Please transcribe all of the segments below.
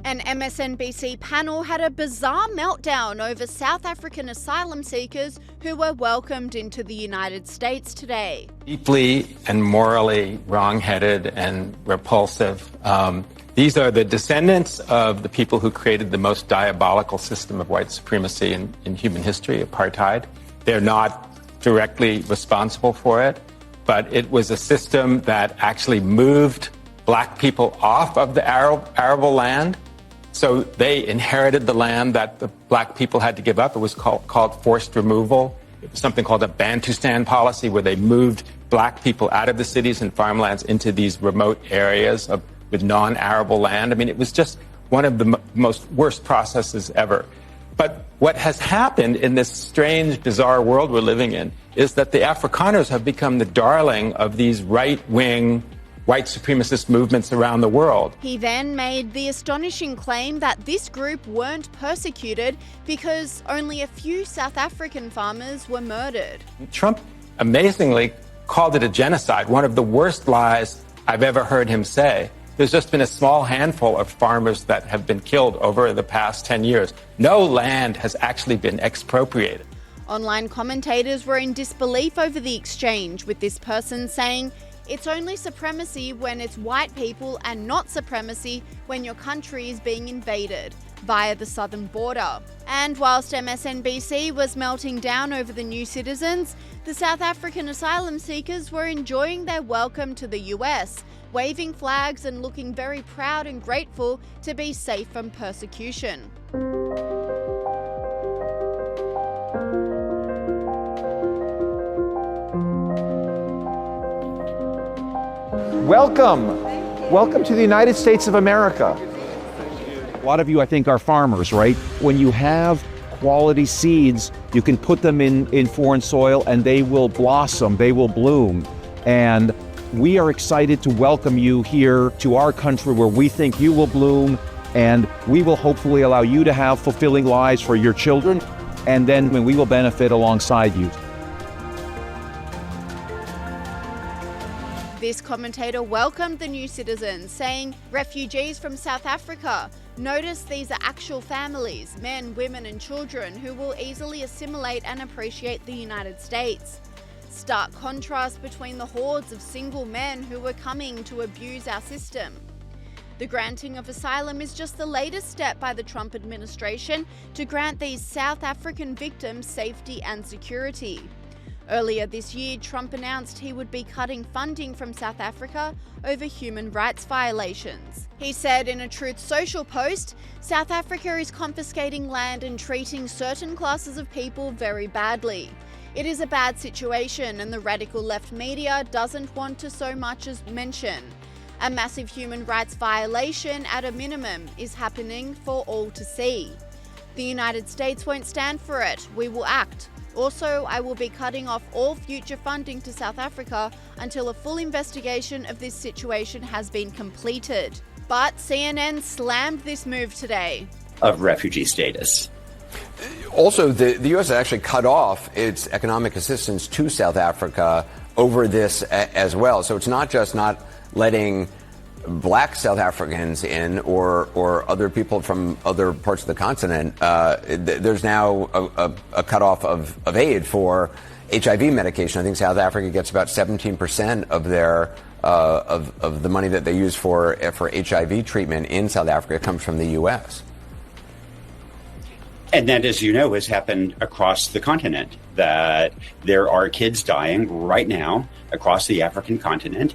An MSNBC panel had a bizarre meltdown over South African asylum seekers who were welcomed into the United States today. Deeply and morally wrong-headed and repulsive. These are the descendants of the people who created the most diabolical system of white supremacy in human history, apartheid. They're not directly responsible for it, but it was a system that actually moved black people off of the arable land. So they inherited the land that the black people had to give up. It was called forced removal. It was something called a Bantustan policy, where they moved black people out of the cities and farmlands into these remote areas with non-arable land. I mean, it was just one of the most worst processes ever. But what has happened in this strange, bizarre world we're living in is that the Afrikaners have become the darling of these right-wing white supremacist movements around the world. He then made the astonishing claim that this group weren't persecuted because only a few South African farmers were murdered. Trump amazingly called it a genocide, one of the worst lies I've ever heard him say. There's just been a small handful of farmers that have been killed over the past 10 years. No land has actually been expropriated. Online commentators were in disbelief over the exchange, with this person saying, "It's only supremacy when it's white people and not supremacy when your country is being invaded via the southern border." And whilst MSNBC was melting down over the new citizens, the South African asylum seekers were enjoying their welcome to the US, waving flags and looking very proud and grateful to be safe from persecution. Welcome. Welcome to the United States of America. A lot of you, I think, are farmers, right? When you have quality seeds, you can put them in foreign soil and they will blossom, they will bloom. And we are excited to welcome you here to our country where we think you will bloom, and we will hopefully allow you to have fulfilling lives for your children, and then we will benefit alongside you. This commentator welcomed the new citizens, saying, "Refugees from South Africa. Notice these are actual families, men, women and children who will easily assimilate and appreciate the United States. Stark contrast between the hordes of single men who were coming to abuse our system." The granting of asylum is just the latest step by the Trump administration to grant these South African victims safety and security. Earlier this year, Trump announced he would be cutting funding from South Africa over human rights violations. He said in a Truth Social post, "South Africa is confiscating land and treating certain classes of people very badly. It is a bad situation and the radical left media doesn't want to so much as mention. A massive human rights violation at a minimum is happening for all to see. The United States won't stand for it. We will act. Also, I will be cutting off all future funding to South Africa until a full investigation of this situation has been completed." But CNN slammed this move today. Of refugee status. Also, the U.S. actually cut off its economic assistance to South Africa over this as well. So it's not just not letting black South Africans in or other people from other parts of the continent. There's now a cutoff of aid for HIV medication. I think South Africa gets about 17% of their of the money that they use for HIV treatment in South Africa comes from the U.S. And that, as you know, has happened across the continent, that there are kids dying right now across the African continent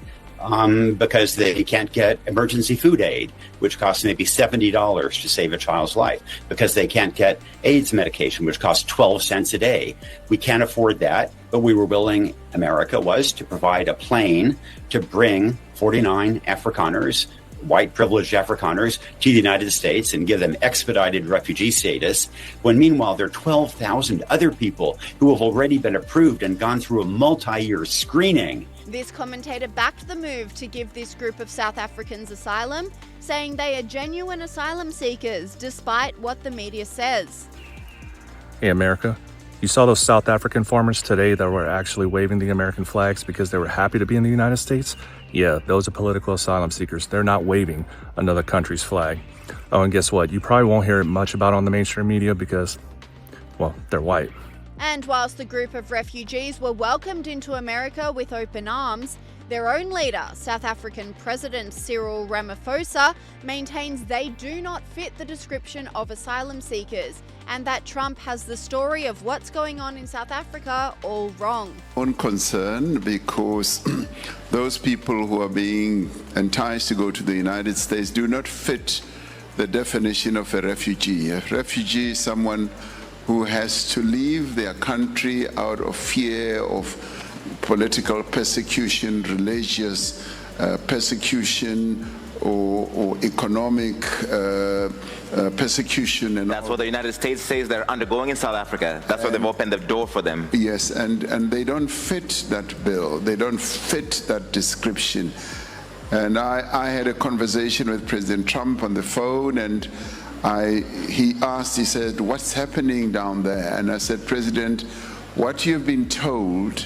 because they can't get emergency food aid, which costs maybe $70 to save a child's life, because they can't get AIDS medication, which costs 12 cents a day. We can't afford that, but we were willing, America was, to provide a plane to bring 49 Afrikaners, white privileged Afrikaners, to the United States and give them expedited refugee status, when meanwhile there are 12,000 other people who have already been approved and gone through a multi-year screening. This commentator backed the move to give this group of South Africans asylum, saying they are genuine asylum seekers, despite what the media says. Hey, America. You saw those South African farmers today that were actually waving the American flags because they were happy to be in the United States? Yeah, those are political asylum seekers. They're not waving another country's flag. Oh, and guess what? You probably won't hear much about it on the mainstream media because, well, they're white. And whilst the group of refugees were welcomed into America with open arms, their own leader, South African President Cyril Ramaphosa, maintains they do not fit the description of asylum seekers and that Trump has the story of what's going on in South Africa all wrong. Own concern because those people who are being enticed to go to the United States do not fit the definition of a refugee. A refugee is someone who has to leave their country out of fear of political persecution, religious persecution, or economic persecution. And that's what the United States says they're undergoing in South Africa. That's why they've opened the door for them. Yes, and they don't fit that bill. They don't fit that description. And I had a conversation with President Trump on the phone, and he said, what's happening down there? And I said, President, what you've been told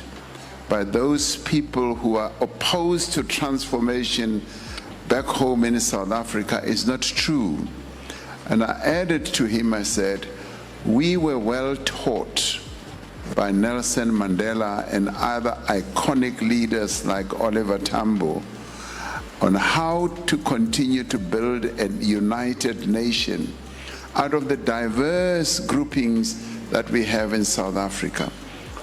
by those people who are opposed to transformation back home in South Africa is not true. And I added to him, I said, we were well taught by Nelson Mandela and other iconic leaders like Oliver Tambo on how to continue to build a united nation out of the diverse groupings that we have in South Africa.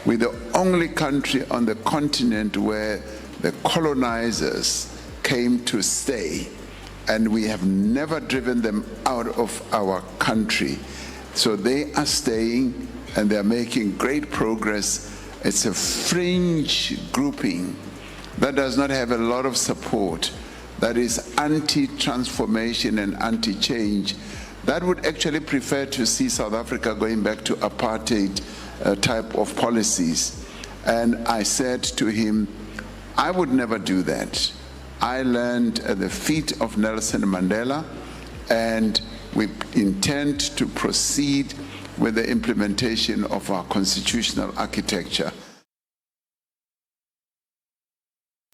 We're the only country on the continent where the colonizers came to stay, and we have never driven them out of our country. So they are staying, and they're making great progress. It's a fringe grouping that does not have a lot of support, that is anti-transformation and anti-change, that would actually prefer to see South Africa going back to apartheid type of policies. And I said to him, I would never do that. I learned at the feet of Nelson Mandela, and we intend to proceed with the implementation of our constitutional architecture.